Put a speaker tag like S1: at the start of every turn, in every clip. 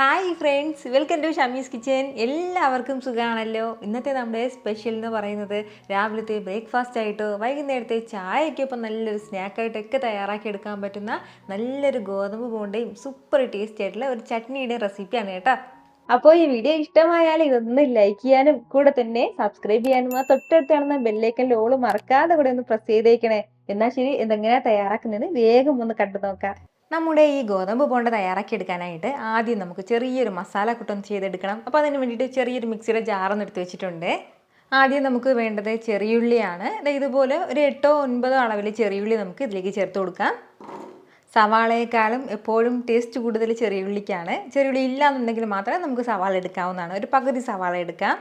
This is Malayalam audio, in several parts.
S1: Hi friends, welcome to Shamees kitchen. എല്ലാവർക്കും സുഖമാണല്ലോ. ഇന്നത്തെ നമ്മുടെ സ്പെഷ്യൽ എന്ന് പറയുന്നത് രാവിലത്തെ ബ്രേക്ക്ഫാസ്റ്റ് ആയിട്ടോ വൈകുന്നേരത്തെ ചായയ്ക്കൊപ്പം നല്ലൊരു സ്നാക്കായിട്ടൊക്കെ തയ്യാറാക്കി എടുക്കാൻ പറ്റുന്ന നല്ലൊരു ഗോതമ്പ് ബോണ്ടയും സൂപ്പർ ടേസ്റ്റി ആയിട്ടുള്ള ഒരു ചട്നിയുടെയും റെസിപ്പിയാണ് കേട്ടോ. അപ്പോൾ ഈ വീഡിയോ ഇഷ്ടമായാൽ ഇതൊന്ന് ലൈക്ക് ചെയ്യാനും കൂടെ തന്നെ സബ്സ്ക്രൈബ് ചെയ്യാനും ആ തൊട്ടടുത്ത് കാണുന്ന ബെല്ലൈക്കൻ്റെ ഓൾ മറക്കാതെ കൂടെ ഒന്ന് പ്രസ് ചെയ്തേക്കണേ. എന്നാൽ ശരി, ഇതെങ്ങനെയാണ് തയ്യാറാക്കുന്നതെന്ന് വേഗം ഒന്ന് കണ്ടു നോക്കാം. നമ്മുടെ ഈ ഗോതമ്പ് ബോണ്ട തയ്യാറാക്കി എടുക്കാനായിട്ട് ആദ്യം നമുക്ക് ചെറിയൊരു മസാല കൂട്ടൊന്ന് ചെയ്തെടുക്കണം. അപ്പോൾ അതിന് വേണ്ടിയിട്ട് ചെറിയൊരു മിക്സിയുടെ ജാറൊന്ന് എടുത്ത് വെച്ചിട്ടുണ്ട്. ആദ്യം നമുക്ക് വേണ്ടത് ചെറിയുള്ളിയാണ്. ഇതുപോലെ ഒരു 8-9 അളവിൽ ചെറിയുള്ളി നമുക്ക് ഇതിലേക്ക് ചേർത്ത് കൊടുക്കാം. സവാളയെക്കാളും എപ്പോഴും ടേസ്റ്റ് കൂടുതൽ ചെറിയുള്ളിക്കാണ്. ചെറിയുള്ളി ഇല്ലാന്നുണ്ടെങ്കിൽ മാത്രമേ നമുക്ക് സവാള എടുക്കാവുന്നതാണ്. ഒരു പകുതി സവാള എടുക്കാം.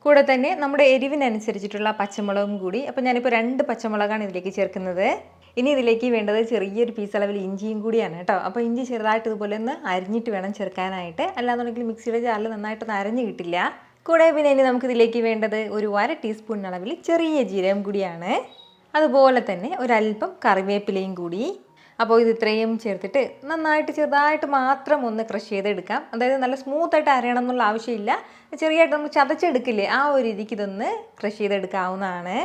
S1: കൂടെ തന്നെ നമ്മുടെ എരിവിനനുസരിച്ചിട്ടുള്ള പച്ചമുളകും കൂടി. അപ്പോൾ ഞാനിപ്പോൾ 2 പച്ചമുളകാണ് ഇതിലേക്ക് ചേർക്കുന്നത്. ഇനി ഇതിലേക്ക് വേണ്ടത് ചെറിയൊരു പീസ് അളവിൽ ഇഞ്ചിയും കൂടിയാണ് കേട്ടോ. അപ്പോൾ ഇഞ്ചി ചെറുതായിട്ട് ഇതുപോലെ ഒന്ന് അരിഞ്ഞിട്ട് വേണം ചേർക്കാനായിട്ട്, അല്ലാന്നുണ്ടെങ്കിൽ മിക്സിയുടെ ജാറിൽ നന്നായിട്ടൊന്ന് അരഞ്ഞു കിട്ടില്ല. കൂടെ പിന്നെ ഇനി നമുക്കിതിലേക്ക് വേണ്ടത് ഒരു 1/2 ടീസ്പൂൺ അളവിൽ ചെറിയ ജീരകം കൂടിയാണ്. അതുപോലെ തന്നെ ഒരല്പം കറിവേപ്പിലയും കൂടി. അപ്പോൾ ഇത് ഇത്രയും ചേർത്തിട്ട് നന്നായിട്ട് ചെറുതായിട്ട് മാത്രം ഒന്ന് ക്രഷ് ചെയ്തെടുക്കാം. അതായത് നല്ല സ്മൂത്തായിട്ട് അരയണം എന്നുള്ള ആവശ്യമില്ല. ചെറിയായിട്ട് നമ്മൾ ചതച്ചെടുക്കില്ലേ, ആ ഒരു രീതിക്ക് ഇതൊന്ന് ക്രഷ് ചെയ്തെടുക്കാവുന്നതാണ്.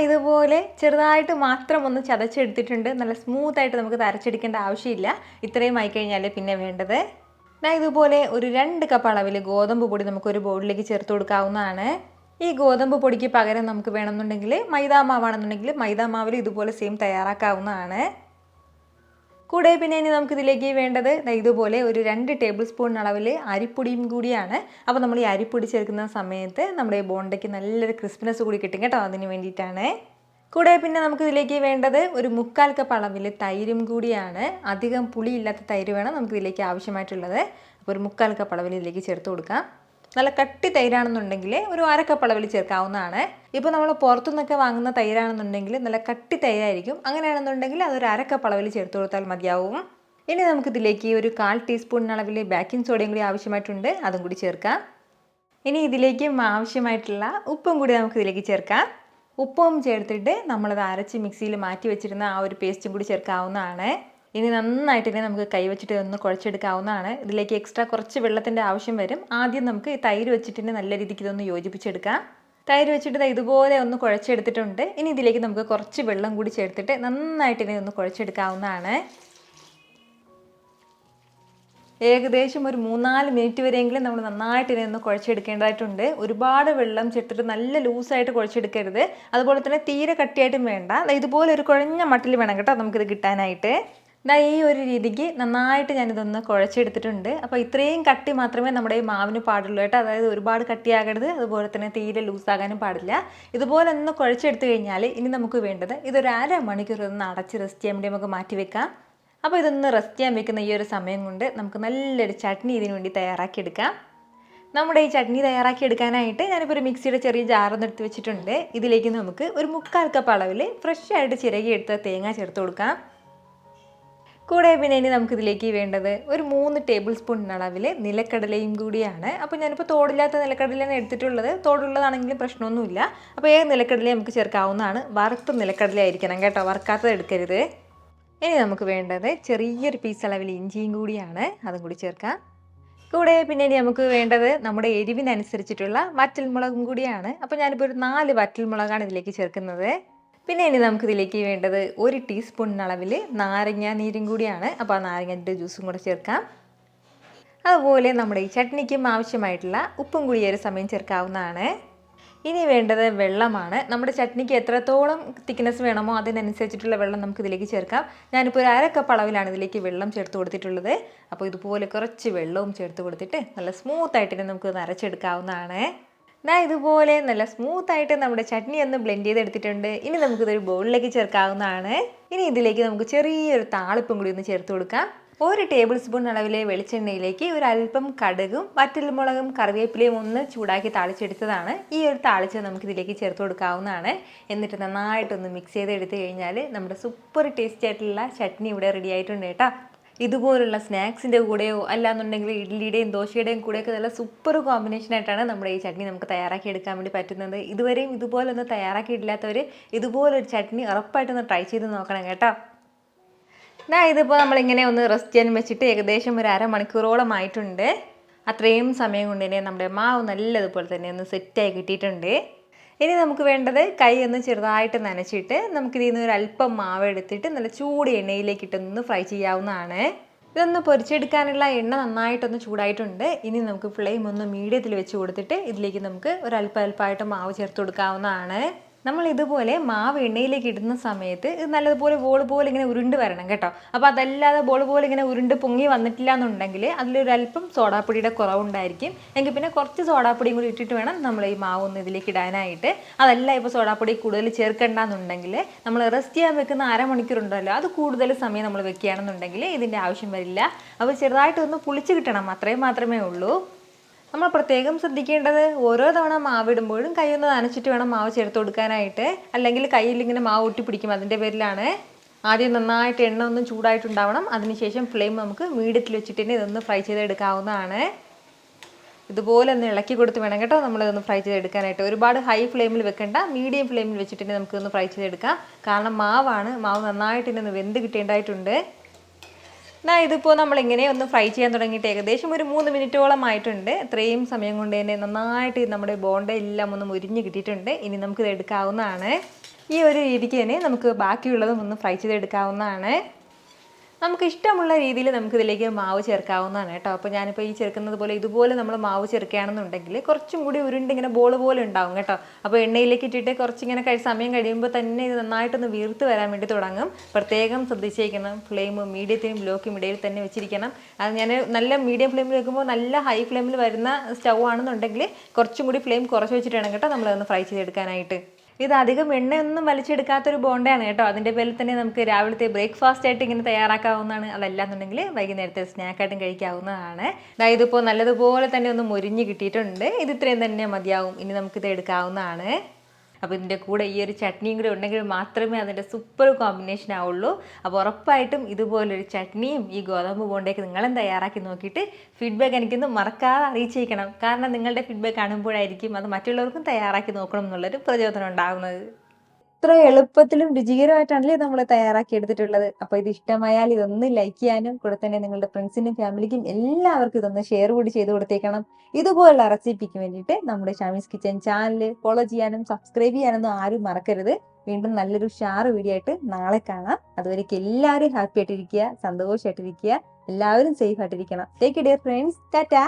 S1: ഇതുപോലെ ചെറുതായിട്ട് മാത്രം ഒന്ന് ചതച്ചെടുത്തിട്ടുണ്ട്. നല്ല സ്മൂത്തായിട്ട് നമുക്ക് അരച്ചെടുക്കേണ്ട ആവശ്യമില്ല. ഇത്രയും ആയിക്കഴിഞ്ഞാൽ പിന്നെ വേണ്ടത് ഇതുപോലെ ഒരു 2 കപ്പ് അളവിൽ ഗോതമ്പ് പൊടി നമുക്കൊരു ബൗളിലേക്ക് ചേർത്ത് കൊടുക്കാവുന്നതാണ്. ഈ ഗോതമ്പ് പൊടിക്ക് പകരം നമുക്ക് വേണമെന്നുണ്ടെങ്കിൽ മൈദാമാവാണെന്നുണ്ടെങ്കിൽ മൈദാമാവിൽ ഇതുപോലെ സെയിം തയ്യാറാക്കാവുന്നതാണ്. കൂടെ പിന്നെ ഇനി നമുക്കിതിലേക്ക് വേണ്ടത് ഇതുപോലെ ഒരു 2 ടേബിൾ സ്പൂൺ അളവിൽ അരിപ്പൊടിയും കൂടിയാണ്. അപ്പോൾ നമ്മൾ ഈ അരിപ്പൊടി ചേർക്കുന്ന സമയത്ത് നമ്മുടെ ബോണ്ടയ്ക്ക് നല്ലൊരു ക്രിസ്പിനെസ് കൂടി കിട്ടും കേട്ടോ, അതിന് വേണ്ടിയിട്ടാണ്. കൂടെ പിന്നെ നമുക്കിതിലേക്ക് വേണ്ടത് ഒരു 3/4 കപ്പ് അളവിൽ തൈരും കൂടിയാണ്. അധികം പുളിയില്ലാത്ത തൈര് വേണം നമുക്കിതിലേക്ക് ആവശ്യമായിട്ടുള്ളത്. അപ്പോൾ ഒരു 3/4 കപ്പ് അളവിൽ ഇതിലേക്ക് ചേർത്ത് കൊടുക്കാം. നല്ല കട്ടി തൈരാണെന്നുണ്ടെങ്കിൽ ഒരു 1/2 കപ്പ് അളവിൽ ചേർക്കാവുന്നതാണ്. ഇപ്പോൾ നമ്മൾ പുറത്തുനിന്നൊക്കെ വാങ്ങുന്ന തൈരാണെന്നുണ്ടെങ്കിൽ നല്ല കട്ടി തൈരായിരിക്കും. അങ്ങനെയാണെന്നുണ്ടെങ്കിൽ അതൊരു 1/2 കപ്പ് അളവിൽ ചേർത്ത് കൊടുത്താൽ മതിയാവും. ഇനി നമുക്കിതിലേക്ക് ഒരു 1/4 ടീസ്പൂൺ അളവിൽ ബേക്കിംഗ് സോഡയും കൂടി ആവശ്യമായിട്ടുണ്ട്, അതും കൂടി ചേർക്കാം. ഇനി ഇതിലേക്ക് ആവശ്യമായിട്ടുള്ള ഉപ്പും കൂടി നമുക്കിതിലേക്ക് ചേർക്കാം. ഉപ്പും ചേർത്തിട്ട് നമ്മളത് അരച്ച് മിക്സിയിൽ മാറ്റി വെച്ചിരുന്ന ആ ഒരു പേസ്റ്റും കൂടി ചേർക്കാവുന്നതാണ്. ഇനി നന്നായിട്ട് തന്നെ നമുക്ക് കൈവച്ചിട്ട് ഒന്ന് കുഴച്ചെടുക്കാവുന്നതാണ്. ഇതിലേക്ക് എക്സ്ട്രാ കുറച്ച് വെള്ളത്തിൻ്റെ ആവശ്യം വരും. ആദ്യം നമുക്ക് ഈ തൈര് വെച്ചിട്ട് നല്ല രീതിക്ക് ഇതൊന്ന് യോജിപ്പിച്ചെടുക്കാം. തൈര് വെച്ചിട്ട് ഇതുപോലെ ഒന്ന് കുഴച്ചെടുത്തിട്ടുണ്ട്. ഇനി ഇതിലേക്ക് നമുക്ക് കുറച്ച് വെള്ളം കൂടി ചേർത്തിട്ട് നന്നായിട്ട് ഇനി ഒന്ന് കുഴച്ചെടുക്കാവുന്നതാണ്. ഏകദേശം ഒരു 3-4 മിനിറ്റ് വരെയെങ്കിലും നമ്മൾ നന്നായിട്ട് ഇനി ഒന്ന് കുഴച്ചെടുക്കേണ്ടതായിട്ടുണ്ട്. ഒരുപാട് വെള്ളം ചേർത്തിട്ട് നല്ല ലൂസായിട്ട് കുഴച്ചെടുക്കരുത്. അതുപോലെ തന്നെ തീരെ കട്ടിയായിട്ടും വേണ്ട. ഇതുപോലെ ഒരു കുഴഞ്ഞ മട്ടിൽ വേണം കേട്ടോ നമുക്കിത് കിട്ടാനായിട്ട്. ഈ ഒരു രീതിക്ക് നന്നായിട്ട് ഞാനിതൊന്ന് കുഴച്ചെടുത്തിട്ടുണ്ട്. അപ്പോൾ ഇത്രയും കട്ടി മാത്രമേ നമ്മുടെ ഈ മാവിന് പാടുള്ളൂ കേട്ടോ. അതായത് ഒരുപാട് കട്ടിയാകരുത്, അതുപോലെ തന്നെ തീരെ ലൂസാകാനും പാടില്ല. ഇതുപോലെ ഒന്ന് കുഴച്ചെടുത്ത് കഴിഞ്ഞാൽ ഇനി നമുക്ക് വേണ്ടത് ഇതൊരു 1/2 മണിക്കൂർ ഒന്ന് അടച്ച് റെസ്റ്റ് ചെയ്യാൻ വേണ്ടി നമുക്ക് മാറ്റി വെക്കാം. അപ്പോൾ ഇതൊന്ന് റെസ്റ്റ് ചെയ്യാൻ വെക്കുന്ന ഈ ഒരു സമയം കൊണ്ട് നമുക്ക് നല്ലൊരു ചട്നി ഇതിനു വേണ്ടി തയ്യാറാക്കിയെടുക്കാം. നമ്മുടെ ഈ ചട്നി തയ്യാറാക്കി എടുക്കാനായിട്ട് ഞാനിപ്പോൾ ഒരു മിക്സിയുടെ ചെറിയ ജാറൊന്ന് എടുത്ത് വെച്ചിട്ടുണ്ട്. ഇതിലേക്ക് നമുക്ക് ഒരു 3/4 കപ്പ് അളവിൽ ഫ്രഷ് ആയിട്ട് ചിരകി എടുത്ത തേങ്ങ ചേർത്ത് കൊടുക്കാം. കൂടെ പിന്നെ ഇനി നമുക്കിതിലേക്ക് വേണ്ടത് ഒരു 3 ടേബിൾ സ്പൂൺ അളവിൽ നിലക്കടലയും കൂടിയാണ്. അപ്പോൾ ഞാനിപ്പോൾ തോടില്ലാത്ത നിലക്കടലയാണ് എടുത്തിട്ടുള്ളത്. തോടുള്ളതാണെങ്കിലും പ്രശ്നമൊന്നുമില്ല. അപ്പോൾ ഏത് നിലക്കടലയും നമുക്ക് ചേർക്കാവുന്നതാണ്. വറുത്ത നിലക്കടല ആയിരിക്കണം കേട്ടോ, വറുക്കാത്തത് എടുക്കരുത്. ഇനി നമുക്ക് വേണ്ടത് ചെറിയൊരു പീസ് അളവിൽ ഇഞ്ചിയും കൂടിയാണ്, അതും കൂടി ചേർക്കാം. കൂടെ പിന്നെ ഇനി നമുക്ക് വേണ്ടത് നമ്മുടെ എരിവിനനുസരിച്ചിട്ടുള്ള വറ്റൽമുളകും കൂടിയാണ്. അപ്പോൾ ഞാനിപ്പോൾ ഒരു 4 വറ്റൽമുളകാണ് ഇതിലേക്ക് ചേർക്കുന്നത്. പിന്നെ ഇനി നമുക്കിതിലേക്ക് വേണ്ടത് 1 ടീസ്പൂൺ അളവിൽ നാരങ്ങ നീരും കൂടിയാണ്. അപ്പോൾ ആ നാരങ്ങൻ്റെ ജ്യൂസും കൂടെ ചേർക്കാം. അതുപോലെ നമ്മുടെ ഈ ചട്നിക്കും ആവശ്യമായിട്ടുള്ള ഉപ്പും കൂടി ഒരു സമയം ചേർക്കാവുന്നതാണ്. ഇനി വേണ്ടത് വെള്ളമാണ്. നമ്മുടെ ചട്നിക്ക് എത്രത്തോളം തിക്നെസ് വേണമോ അതിനനുസരിച്ചിട്ടുള്ള വെള്ളം നമുക്കിതിലേക്ക് ചേർക്കാം. ഞാനിപ്പോൾ ഒരു 1/2 കപ്പ് അളവിലാണ് ഇതിലേക്ക് വെള്ളം ചേർത്ത് കൊടുത്തിട്ടുള്ളത്. അപ്പോൾ ഇതുപോലെ കുറച്ച് വെള്ളവും ചേർത്ത് കൊടുത്തിട്ട് നല്ല സ്മൂത്തായിട്ട് തന്നെ നമുക്ക് അരച്ചെടുക്കാവുന്നതാണ്. ഇതുപോലെ നല്ല സ്മൂത്തായിട്ട് നമ്മുടെ ചട്നി ഒന്ന് ബ്ലെൻഡ് ചെയ്തെടുത്തിട്ടുണ്ട്. ഇനി നമുക്കിതൊരു ബൗളിലേക്ക് ചേർക്കാവുന്നതാണ്. ഇനി ഇതിലേക്ക് നമുക്ക് ചെറിയൊരു താളിപ്പും കൂടി ഒന്ന് ചേർത്ത് കൊടുക്കാം. 1 ടേബിൾ സ്പൂൺ അളവിലെ വെളിച്ചെണ്ണയിലേക്ക് ഒരു അല്പം കടുകും വറ്റൽമുളകും കറിവേപ്പിലയും ഒന്ന് ചൂടാക്കി താളിച്ചെടുത്തതാണ്. ഈ ഒരു താളിച്ച് നമുക്കിതിലേക്ക് ചേർത്ത് കൊടുക്കാവുന്നതാണ്. എന്നിട്ട് നന്നായിട്ടൊന്ന് മിക്സ് ചെയ്തെടുത്ത് കഴിഞ്ഞാൽ നമ്മുടെ സൂപ്പർ ടേസ്റ്റി ആയിട്ടുള്ള ചട്നി ഇവിടെ റെഡി ആയിട്ടുണ്ട് കേട്ടോ. ഇതുപോലുള്ള സ്നാക്സിൻ്റെ കൂടെയോ അല്ലാന്നുണ്ടെങ്കിൽ ഇഡ്ഡലിയുടെയും ദോശയുടെയും കൂടെയൊക്കെ നല്ല സൂപ്പർ കോമ്പിനേഷനായിട്ടാണ് നമ്മുടെ ഈ ചട്നി നമുക്ക് തയ്യാറാക്കി എടുക്കാൻ വേണ്ടി പറ്റുന്നത്. ഇതുവരെയും ഇതുപോലൊന്ന് തയ്യാറാക്കിയിട്ടില്ലാത്തവർ ഇതുപോലൊരു ചട്നി ഉറപ്പായിട്ടൊന്ന് ട്രൈ ചെയ്ത് നോക്കണം കേട്ടോ. ഇതിപ്പോൾ നമ്മളിങ്ങനെ ഒന്ന് റെസ്റ്റ് ചെയ്യാൻ വെച്ചിട്ട് ഏകദേശം ഒരു അരമണിക്കൂറോളം ആയിട്ടുണ്ട്. അത്രയും സമയം കൊണ്ട് തന്നെ നമ്മുടെ മാവ് നല്ലതുപോലെ തന്നെ ഒന്ന് സെറ്റായി കിട്ടിയിട്ടുണ്ട്. ഇനി നമുക്ക് വേണ്ടത് കൈ ഒന്ന് ചെറുതായിട്ട് നനച്ചിട്ട് നമുക്കിതിൽ നിന്ന് ഒരു അല്പം മാവ് എടുത്തിട്ട് നല്ല ചൂട് എണ്ണയിലേക്ക് ഇട്ടൊന്ന് ഫ്രൈ ചെയ്യാവുന്നതാണ്. ഇതൊന്ന് പൊരിച്ചെടുക്കാനുള്ള എണ്ണ നന്നായിട്ടൊന്ന് ചൂടായിട്ടുണ്ട്. ഇനി നമുക്ക് ഫ്ലെയിം ഒന്ന് മീഡിയത്തിൽ വെച്ച് കൊടുത്തിട്ട് ഇതിലേക്ക് നമുക്ക് ഒരു അല്പമായിട്ട് മാവ് ചേർത്ത് കൊടുക്കാവുന്നതാണ്. നമ്മൾ ഇതുപോലെ മാവ് എണ്ണയിലേക്ക് ഇടുന്ന സമയത്ത് ഇത് നല്ലതുപോലെ ബോൾ പോലെ ഇങ്ങനെ ഉരുണ്ട് വരണം കേട്ടോ. അപ്പോൾ അതല്ലാതെ ബോൾ പോലെ ഇങ്ങനെ ഉരുണ്ട് പൊങ്ങി വന്നിട്ടില്ല എന്നുണ്ടെങ്കിൽ അതിലൊരല്പം സോഡാപ്പൊടിയുടെ കുറവുണ്ടായിരിക്കും. എങ്കിൽ പിന്നെ കുറച്ച് സോഡാപ്പൊടിയും കൂടി ഇട്ടിട്ട് വേണം നമ്മൾ ഈ മാവ് ഒന്ന് ഇതിലേക്ക് ഇടാനായിട്ട്. അതല്ല ഇപ്പോൾ സോഡാപ്പൊടി കൂടുതൽ ചേർക്കണ്ടെന്നുണ്ടെങ്കിൽ നമ്മൾ റെസ്റ്റ് ചെയ്യാൻ വെക്കുന്ന അരമണിക്കൂറുണ്ടല്ലോ, അത് കൂടുതൽ സമയം നമ്മൾ വെക്കുകയാണെന്നുണ്ടെങ്കിൽ ഇതിൻ്റെ ആവശ്യം വരില്ല. അപ്പോൾ ചെറുതായിട്ടൊന്ന് പുളിച്ച് കിട്ടണം, അത്രയും മാത്രമേ ഉള്ളൂ. നമ്മൾ പ്രത്യേകം ശ്രദ്ധിക്കേണ്ടത് ഓരോ തവണ മാവിടുമ്പോഴും കൈ ഒന്ന് നനച്ചിട്ട് വേണം മാവ് ചേർത്ത് കൊടുക്കാനായിട്ട്. അല്ലെങ്കിൽ കയ്യിൽ ഇങ്ങനെ മാവ് ഒട്ടി പിടിക്കും, അതിൻ്റെ പേരിലാണ്. ആദ്യം നന്നായിട്ട് എണ്ണ ഒന്നും ചൂടായിട്ടുണ്ടാവണം. അതിനുശേഷം ഫ്ലെയിം നമുക്ക് മീഡിയത്തിൽ വെച്ചിട്ട് തന്നെ ഇതൊന്ന് ഫ്രൈ ചെയ്തെടുക്കാവുന്നതാണ്. ഇതുപോലെ ഒന്ന് ഇളക്കി കൊടുത്ത് വേണം കേട്ടോ നമ്മളിതൊന്ന് ഫ്രൈ ചെയ്തെടുക്കാനായിട്ട്. ഒരുപാട് ഹൈ ഫ്ലെയിമിൽ വെക്കേണ്ട, മീഡിയം ഫ്ലെയിമിൽ വെച്ചിട്ട് തന്നെ നമുക്കൊന്ന് ഫ്രൈ ചെയ്തെടുക്കാം. കാരണം മാവ് നന്നായിട്ട് ഇന്ന് വെന്ത് കിട്ടേണ്ടതായിട്ടുണ്ട്. ഇതിപ്പോൾ നമ്മളിങ്ങനെ ഒന്ന് ഫ്രൈ ചെയ്യാൻ തുടങ്ങിയിട്ട് ഏകദേശം ഒരു 3 മിനിറ്റോളം ആയിട്ടുണ്ട്. ഇത്രയും സമയം കൊണ്ട് തന്നെ നന്നായിട്ട് നമ്മുടെ ബോണ്ട എല്ലാം ഒന്ന് മുരിഞ്ഞ് കിട്ടിയിട്ടുണ്ട്. ഇനി നമുക്കിത് എടുക്കാവുന്നതാണ്. ഈ ഒരു രീതിക്ക് തന്നെ നമുക്ക് ബാക്കിയുള്ളതും ഒന്ന് ഫ്രൈ ചെയ്തെടുക്കാവുന്നതാണ്. നമുക്ക് ഇഷ്ടമുള്ള രീതിയിൽ നമുക്കിതിലേക്ക് മാവ് ചേർക്കാവുന്നതാണ് കേട്ടോ. അപ്പോൾ ഞാനിപ്പോൾ ഈ ചേർക്കുന്നത് പോലെ ഇതുപോലെ നമ്മൾ മാവ് ചേർക്കുകയാണെന്നുണ്ടെങ്കിൽ കുറച്ചും കൂടി ഉരുണ്ടിങ്ങനെ ബോൾ പോലെ ഉണ്ടാവും കേട്ടോ. അപ്പോൾ എണ്ണയിലേക്ക് ഇട്ടിട്ട് കുറച്ചിങ്ങനെ സമയം കഴിയുമ്പോൾ തന്നെ ഇത് നന്നായിട്ടൊന്ന് വീർത്ത് വരാൻ വേണ്ടി തുടങ്ങും. പ്രത്യേകം ശ്രദ്ധിച്ചേക്കണം, ഫ്ലെയിം മീഡിയത്തിനും ലോക്കും ഇടയിൽ തന്നെ വെച്ചിരിക്കണം. അത് ഞാൻ നല്ല മീഡിയം ഫ്ലെയിമിൽ വെക്കുമ്പോൾ നല്ല ഹൈ ഫ്ലെയിമിൽ വരുന്ന സ്റ്റൗ ആണെന്നുണ്ടെങ്കിൽ കുറച്ചും കൂടി ഫ്ലെയിം കുറച്ച് വെച്ചിട്ട് വേണം കേട്ടോ നമ്മളതൊന്ന് ഫ്രൈ ചെയ്തെടുക്കാനായിട്ട്. ഇത് അധികം എണ്ണയൊന്നും വലിച്ചെടുക്കാത്തൊരു ബോണ്ടയാണ് കേട്ടോ. അതിൻ്റെ പേരിൽ തന്നെ നമുക്ക് രാവിലത്തെ ബ്രേക്ക്ഫാസ്റ്റ് ആയിട്ട് ഇങ്ങനെ തയ്യാറാക്കാവുന്നതാണ്. അതല്ലാന്നുണ്ടെങ്കിൽ വൈകുന്നേരത്തെ സ്നാക്കായിട്ടും കഴിക്കാവുന്നതാണ്. ഇതിപ്പോൾ നല്ലതുപോലെ തന്നെ ഒന്ന് മൊരിഞ്ഞ് കിട്ടിയിട്ടുണ്ട്. ഇത് ഇത്രയും തന്നെ മതിയാവും. ഇനി നമുക്കിത് എടുക്കാവുന്നതാണ്. അപ്പോൾ ഇതിൻ്റെ കൂടെ ഈ ഒരു ചട്നിയും കൂടി ഉണ്ടെങ്കിൽ മാത്രമേ അതിൻ്റെ സൂപ്പർ കോമ്പിനേഷൻ ആവുള്ളൂ. അപ്പോൾ ഉറപ്പായിട്ടും ഇതുപോലൊരു ചട്നിയും ഈ ഗോതമ്പ് ബോണ്ടയൊക്കെ നിങ്ങളും തയ്യാറാക്കി നോക്കിയിട്ട് ഫീഡ്ബാക്ക് എനിക്കൊന്ന് മറക്കാതെ അറിയിച്ചേക്കണം. കാരണം നിങ്ങളുടെ ഫീഡ്ബാക്ക് കാണുമ്പോഴായിരിക്കും അത് മറ്റുള്ളവർക്കും തയ്യാറാക്കി നോക്കണം എന്നുള്ളൊരു പ്രചോദനം ഉണ്ടാകുന്നത്. ഇത്ര എളുപ്പത്തിലും രുചികരമായിട്ടാണല്ലേ നമ്മൾ തയ്യാറാക്കി എടുത്തിട്ടുള്ളത്. അപ്പോൾ ഇത് ഇഷ്ടമായാൽ ഇതൊന്ന് ലൈക്ക് ചെയ്യാനും കൂടെ തന്നെ നിങ്ങളുടെ ഫ്രണ്ട്സിനും ഫാമിലിക്കും എല്ലാവർക്കും ഇതൊന്ന് ഷെയർ കൂടി ചെയ്ത് കൊടുത്തേക്കണം. ഇതുപോലുള്ള റെസിപ്പിക്ക് വേണ്ടിയിട്ട് നമ്മുടെ ഷമീസ് കിച്ചൻ ചാനൽ ഫോളോ ചെയ്യാനും സബ്സ്ക്രൈബ് ചെയ്യാനൊന്നും ആരും മറക്കരുത്. വീണ്ടും നല്ലൊരു ഷാറ് വീഡിയോ ആയിട്ട് നാളെ കാണാം. അതുവരേക്കും എല്ലാവരും ഹാപ്പി ആയിട്ടിരിക്കുക, സന്തോഷമായിട്ടിരിക്കുക, എല്ലാവരും സേഫ് ആയിട്ടിരിക്കണം. Take care friends. ടാറ്റാ.